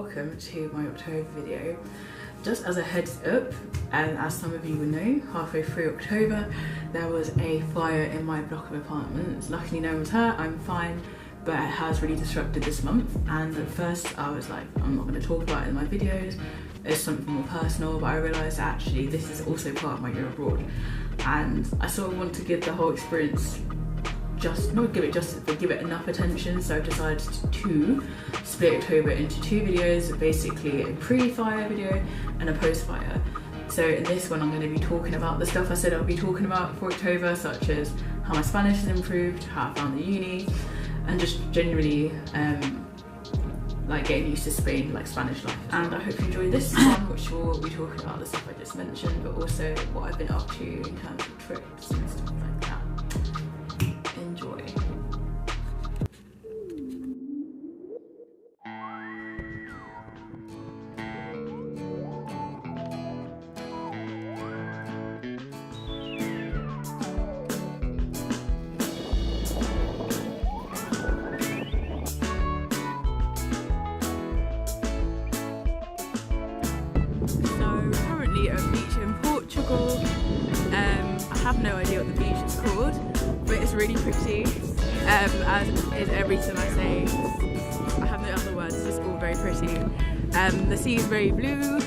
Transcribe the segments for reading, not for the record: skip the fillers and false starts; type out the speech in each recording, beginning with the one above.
welcome to my October video. Just as a heads up, and as some of you will know, halfway through October there was a fire in my block of apartments. Luckily no one was hurt, I'm fine, but it has really disrupted this month, and at first I was like, I'm not going to talk about it in my videos, it's something more personal, but I realised actually this is also part of my year abroad, and I sort of want to give the whole experience not give it justice, but give it enough attention. So I decided to split October into two videos, basically a pre-fire video and a post-fire. So in this one I'm going to be talking about the stuff I said I'll be talking about for October, such as how my Spanish has improved, how I found the uni, and just generally like getting used to Spain, like Spanish life. And I hope you enjoy this one, which will be talking about the stuff I just mentioned, but also what I've been up to in terms of trips and stuff like that. Enjoy. I have no idea what the beach is called, but it's really pretty, as is everything I say. I have no other words, it's just all very pretty. The sea is very blue.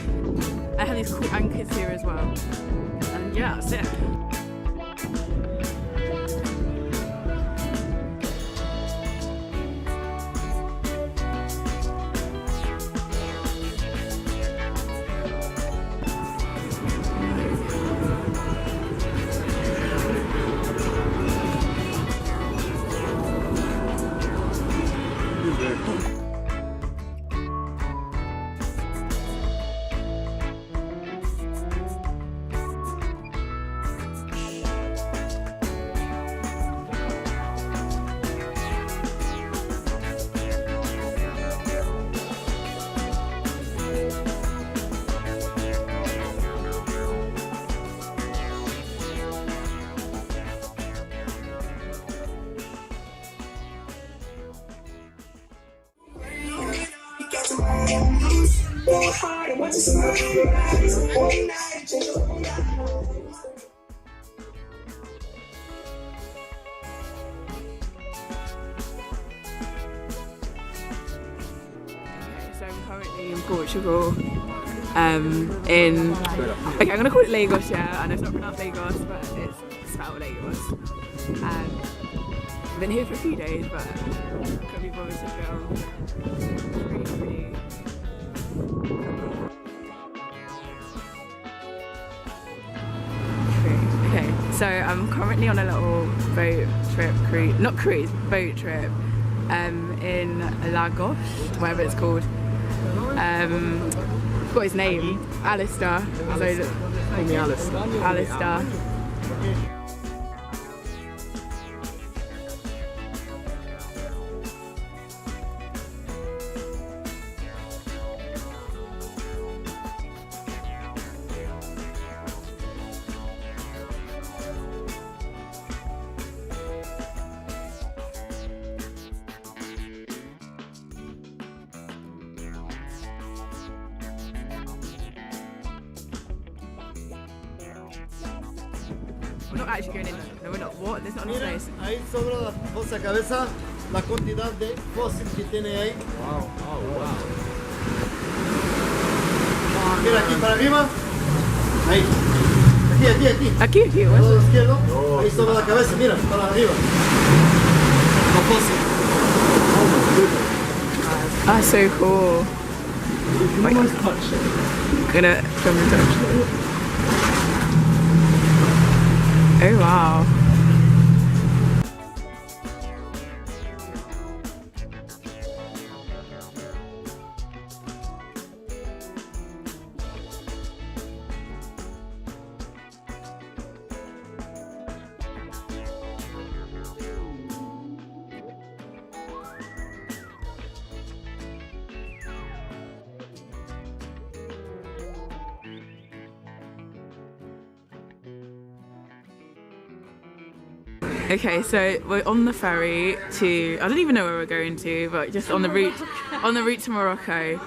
I have these cool anchors here as well, and yeah, that's it. So I'm currently in Portugal, okay, I'm gonna call it Lagos, yeah, and it's not pronounced Lagos, but it's spelled Lagos. I've been here for a few days, but couldn't be bothered to film. It's really pretty. Okay, so I'm currently on a little boat trip, boat trip in Lagos, whatever it's called. Forgot his name, Alistair. Call me Alistair. Alistair. We're not actually going in. No, we're not. What? There's not enough space. Ahí sobre la vuestra cabeza la cantidad de fósil que tiene ahí. Wow, oh wow. Mira aquí para arriba. Ahí. Aquí. Aquí. Al lado izquierdo. Ahí sobre la cabeza, mira, para arriba. Los fósiles. That's so cool. You can almost touch it. I'm gonna come and touch it. Oh wow. Okay, so we're on the ferry to, I don't even know where we're going to, but just on the route to Morocco.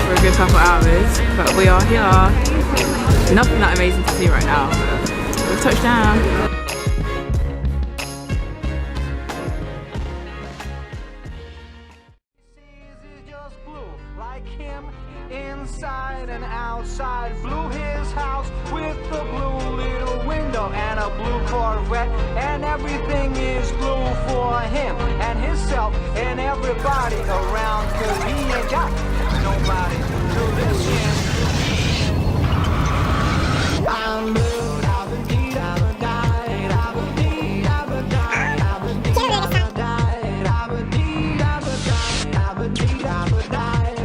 for a good couple hours, but we are here. Nothing that amazing to see right now, but we've touched down. Inside and outside, blew his house with a blue little window and a blue Corvette, and everything is blue for him and himself and everybody around, cause he ain't got nobody to listen. I'm blue, I've been beat, I've been died, I've been beat, I've been died, I've been beat, I've been died, I've been beat, I've been died, I've been beat, I've been died.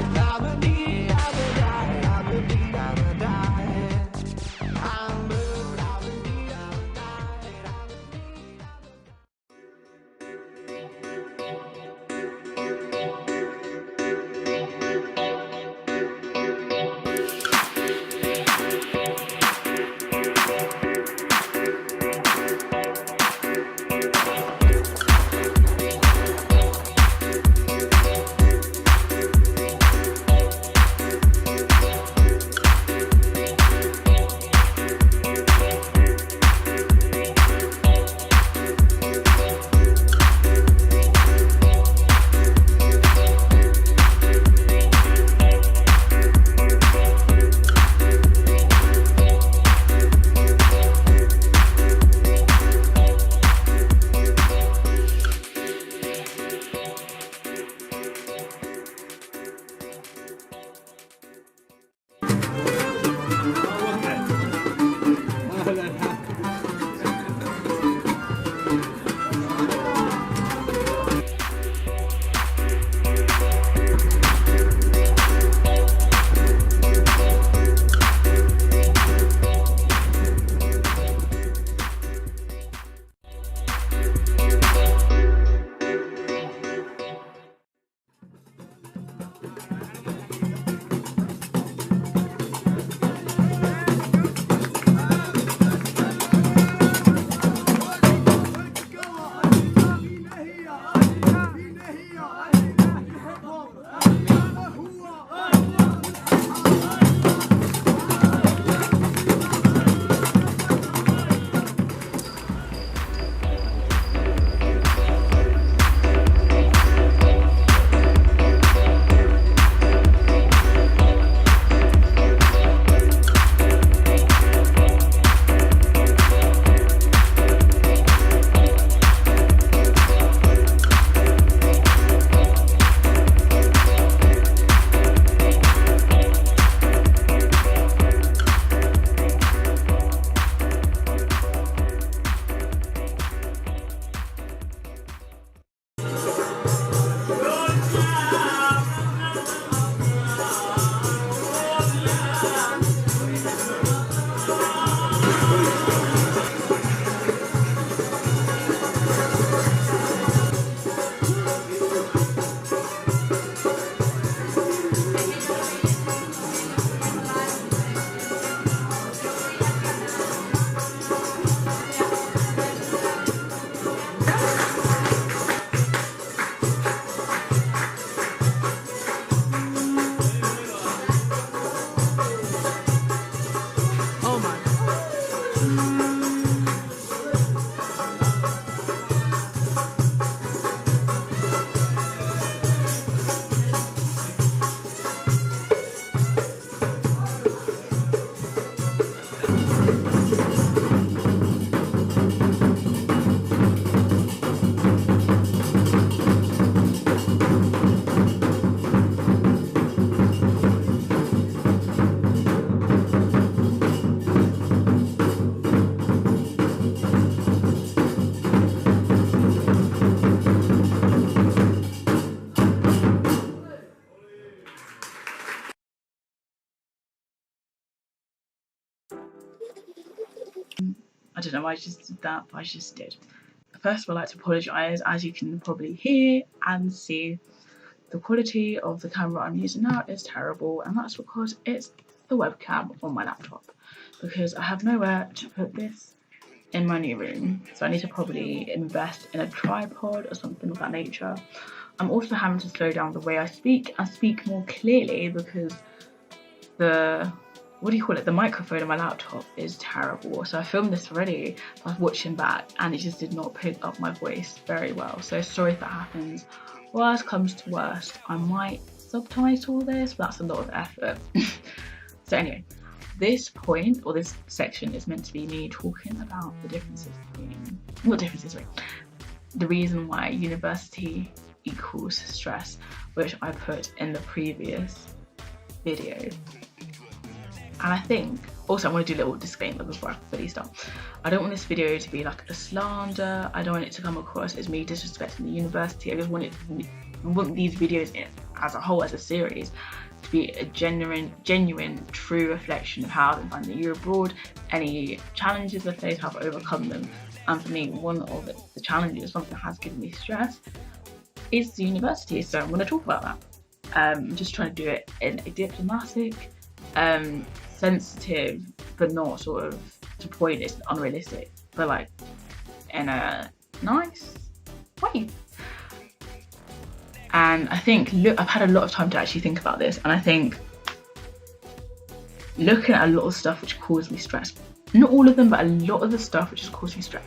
I don't know why I just did that, but I just did. First of all, I'd like to apologise. As you can probably hear and see, the quality of the camera I'm using now is terrible, and that's because it's the webcam on my laptop, because I have nowhere to put this in my new room. So I need to probably invest in a tripod or something of that nature. I'm also having to slow down the way I speak and speak more clearly because the microphone on my laptop is terrible. So I filmed this already, I was watching back and it just did not pick up my voice very well. So sorry if that happens. Worst comes to worst, I might subtitle this, but that's a lot of effort. So anyway, this point or this section is meant to be me talking about the the reason why university equals stress, which I put in the previous video. And I think also I want to do a little disclaimer before I fully start. I don't want this video to be like a slander. I don't want it to come across as me disrespecting the university. I just want these videos as a whole, as a series, to be a genuine, true reflection of how I've been finding the year abroad, any challenges I face, how I've overcome them. And for me, one of the challenges, something that has given me stress, is the university. So I'm going to talk about that. I'm just trying to do it in a diplomatic, sensitive, but not sort of to point it's unrealistic, but like in a nice way. And I think, look, I've had a lot of time to actually think about this, and I think looking at a lot of stuff which caused me stress, not all of them, but a lot of the stuff which has caused me stress,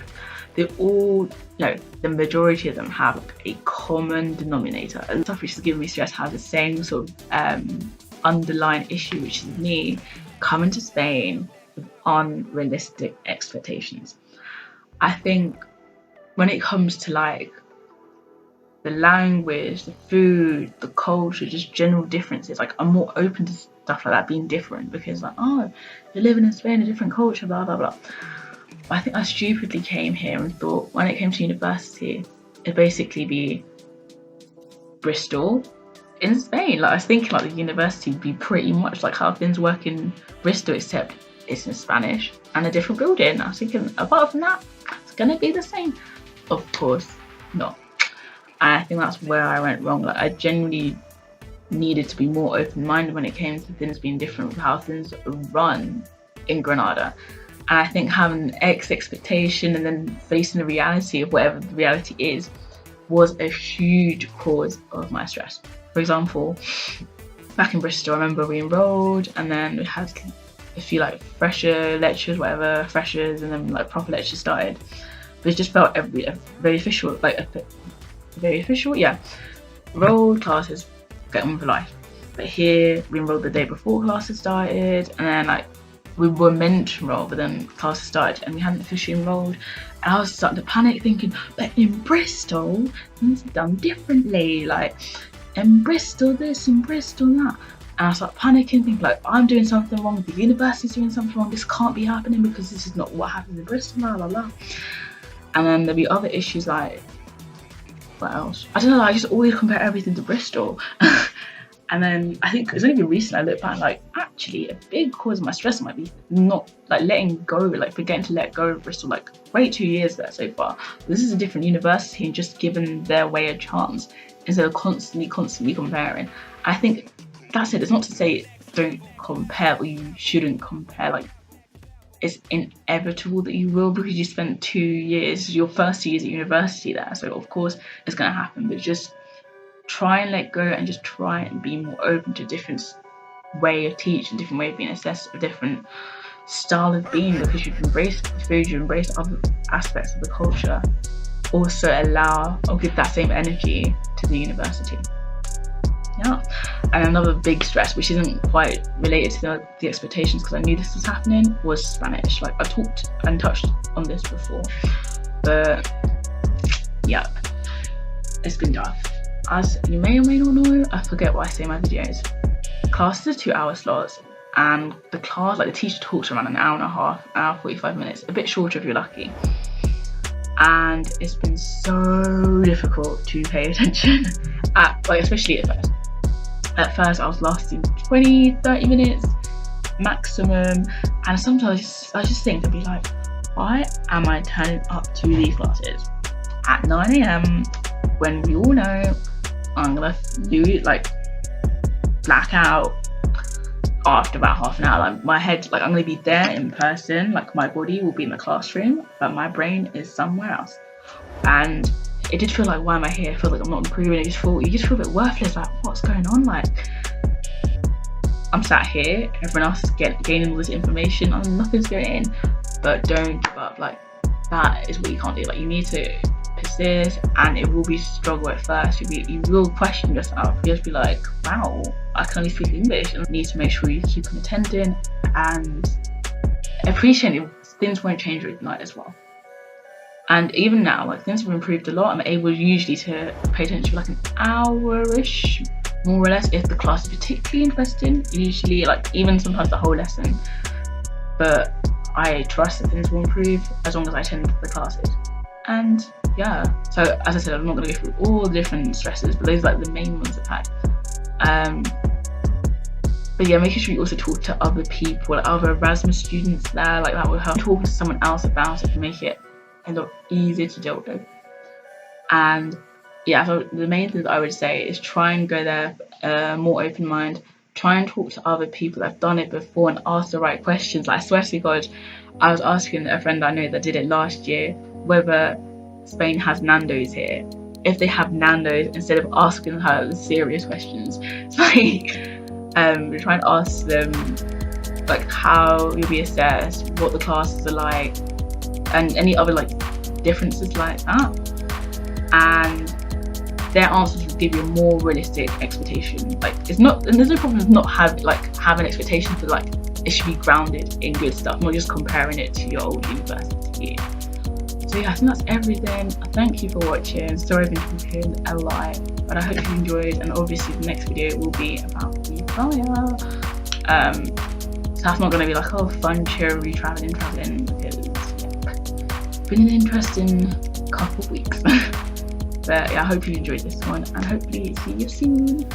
they all, the majority of them have a common denominator. And stuff which has given me stress has the same sort of underlying issue, which is me coming to Spain with unrealistic expectations. I think when it comes to like the language, the food, the culture, just general differences, like I'm more open to stuff like that being different, because like, oh, you're living in Spain, a different culture, blah blah blah. But I think I stupidly came here and thought when it came to university, it'd basically be Bristol in Spain. Like I was thinking like the university would be pretty much like how things work in Bristol, except it's in Spanish and a different building. I was thinking apart from that, it's gonna be the same. Of course not. And I think that's where I went wrong. Like I genuinely needed to be more open-minded when it came to things being different with how things run in Granada. And I think having X expectation and then facing the reality of whatever the reality is was a huge cause of my stress. For example, back in Bristol, I remember we enrolled and then we had a few like fresher lectures, freshers, and then like proper lectures started. But it just felt very official, yeah. Enrolled, classes, get on with life. But here, we enrolled the day before classes started, and then like we were meant to enroll, but then classes started and we hadn't officially enrolled. And I was starting to panic, thinking, but in Bristol, things are done differently. Like in Bristol this, in Bristol that. And I started panicking, thinking like, I'm doing something wrong, the university's doing something wrong, this can't be happening because this is not what happens in Bristol, blah blah blah. And then there'll be other issues like, what else? I don't know, I just always compare everything to Bristol. And then I think it's only been recent I look back like, actually a big cause of my stress might be not like letting go, like forgetting to let go of Bristol. Like wait 2 years there so far. This is a different university and just giving their way a chance instead of constantly comparing. I think that's it. It's not to say don't compare or you shouldn't compare. Like it's inevitable that you will, because you spent 2 years, your first 2 years at university there. So of course it's going to happen, but just try and let go and just try and be more open to different way of teaching, different way of being assessed, a different style of being, because you've embraced the food, you embrace other aspects of the culture. Also allow or give that same energy to the university. Yeah. And another big stress, which isn't quite related to the expectations because I knew this was happening, was Spanish. Like I've talked and touched on this before, but yeah, it's been tough. As you may or may not know, I forget what I say in my videos. Classes are 2 hour slots, and the class, like the teacher talks around an hour and a half, an hour 45 minutes, a bit shorter if you're lucky. And it's been so difficult to pay attention especially at first. At first I was lasting 20-30 minutes maximum, and sometimes I just think I'd be like, why am I turning up to these classes at 9 AM when we all know I'm gonna black out after about half an hour? Like my head, like I'm gonna be there in person, like my body will be in the classroom, but my brain is somewhere else. And it did feel like, why am I here? I feel like I'm not improving. You just feel a bit worthless, like what's going on? Like I'm sat here, everyone else is gaining all this information and nothing's going in. But don't give up. Like that is what you can't do. Like you need to persist, and it will be a struggle at first. You will question yourself. You'll just be like, wow, I can only speak English. And you need to make sure you keep on attending and appreciate it. Things won't change overnight as well. And even now, like things have improved a lot. I'm able usually to pay attention for like an hour-ish, more or less, if the class is particularly interesting. Usually, like even sometimes the whole lesson. But I trust that things will improve as long as I attend the classes. And yeah, so as I said, I'm not going to go through all the different stresses, but those are like the main ones I've had. But yeah, making sure you also talk to other people, like other Erasmus students there, like that will help. Talking to someone else about it to make it a lot easier to deal with. And yeah, so the main thing that I would say is try and go there more open mind. Try and talk to other people that have done it before and ask the right questions. Like I swear to God, I was asking a friend I know that did it last year whether Spain has Nando's here. If they have Nando's, instead of asking her the serious questions, it's like we try and ask them like how you'll be assessed, what the classes are like, and any other like differences like that. And their answers will give you a more realistic expectation. Like it's not, and there's no problem with not having expectations, but like it should be grounded in good stuff, not just comparing it to your old university. So yeah, I think that's everything. Thank you for watching. Sorry I've been talking a lot, but I hope you enjoyed, and obviously the next video will be about the fire. So that's not going to be like, oh, fun, cheery, traveling, because it's been an interesting couple of weeks. But yeah, I hope you enjoyed this one, and hopefully see you soon.